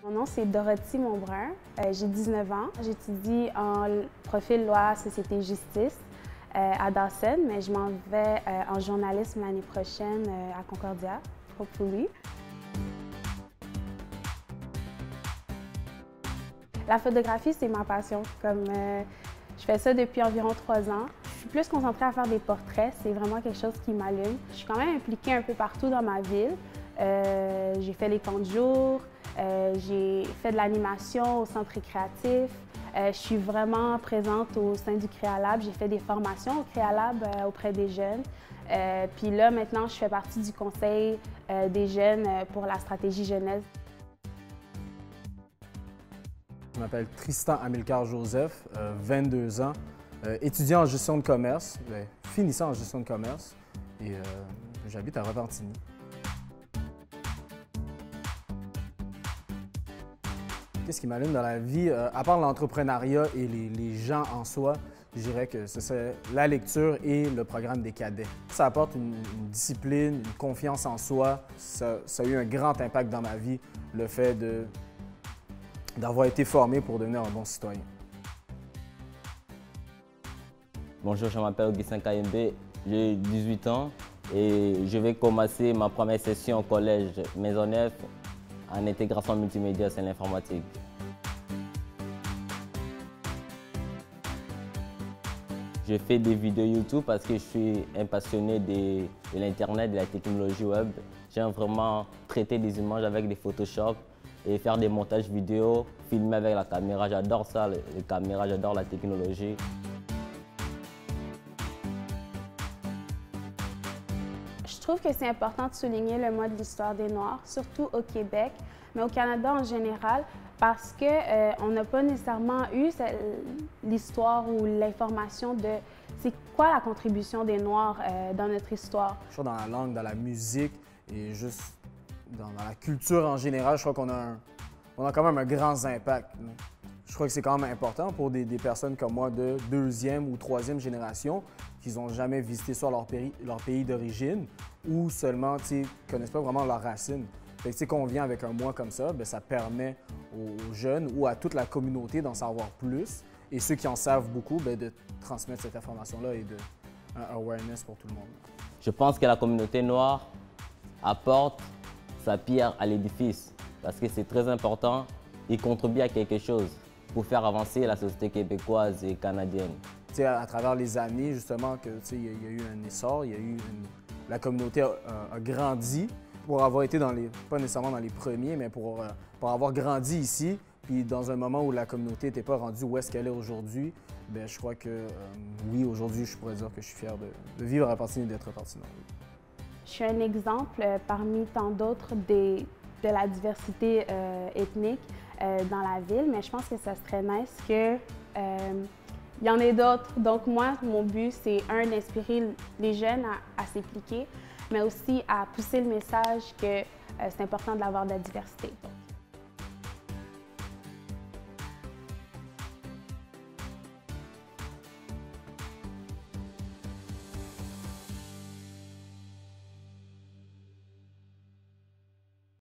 Mon nom, c'est Dorothy Monbrun. J'ai 19 ans. J'étudie en profil loi, société, justice à Dawson, mais je m'en vais en journalisme l'année prochaine à Concordia, hopefully. La photographie, c'est ma passion. Je fais ça depuis environ 3 ans. Je suis plus concentrée à faire des portraits. C'est vraiment quelque chose qui m'allume. Je suis quand même impliquée un peu partout dans ma ville. J'ai fait les camps de jour, j'ai fait de l'animation au centre récréatif. Je suis vraiment présente au sein du Créalab. J'ai fait des formations au Créalab auprès des jeunes. Puis là, maintenant, je fais partie du conseil des jeunes pour la stratégie jeunesse. Je m'appelle Tristan Amilcar Joseph, 22 ans, étudiant en gestion de commerce, finissant en gestion de commerce, et j'habite à Repentigny. Qu'est-ce qui m'allume dans la vie, à part l'entrepreneuriat et les gens en soi, je dirais que ce serait la lecture et le programme des cadets. Ça apporte une discipline, une confiance en soi. Ça a eu un grand impact dans ma vie, le fait d'avoir été formé pour devenir un bon citoyen. Bonjour, je m'appelle Augustin Kayembe, j'ai 18 ans et je vais commencer ma première session au collège Maisonneuve en intégration multimédia et l'informatique. Je fais des vidéos YouTube parce que je suis un passionné de l'Internet, de la technologie web. J'aime vraiment traiter des images avec des Photoshop et faire des montages vidéo, filmer avec la caméra. J'adore ça, les caméras, j'adore la technologie. Je trouve que c'est important de souligner le mois de l'histoire des Noirs, surtout au Québec, mais au Canada en général, parce qu'on n'a pas nécessairement eu l'histoire ou l'information de c'est quoi la contribution des Noirs dans notre histoire. Je crois dans la langue, dans la musique et juste dans la culture en général, je crois qu'on a quand même un grand impact. Je crois que c'est quand même important pour des personnes comme moi de 2e ou 3e génération qui n'ont jamais visité soit leur pays d'origine ou seulement ne connaissent pas vraiment leurs racines. Fait que, quand on vient avec un mois comme ça, bien, ça permet aux jeunes ou à toute la communauté d'en savoir plus et ceux qui en savent beaucoup, bien, de transmettre cette information-là et un awareness pour tout le monde. Je pense que la communauté noire apporte sa pierre à l'édifice parce que c'est très important, il contribue à quelque chose pour faire avancer la société québécoise et canadienne. À travers les années, justement, il y a eu un essor, la communauté a grandi pour avoir été pas nécessairement dans les premiers, mais pour avoir grandi ici, puis dans un moment où la communauté n'était pas rendue où est-ce qu'elle est aujourd'hui, bien, je crois que oui, aujourd'hui, je pourrais dire que je suis fier de vivre à Repentigny et d'être repentignois. Je suis un exemple parmi tant d'autres de la diversité ethnique dans la ville, mais je pense que ça serait nice que il y en ait d'autres. Donc moi, mon but, c'est d'inspirer les jeunes à s'impliquer, mais aussi à pousser le message que c'est important d'avoir de la diversité.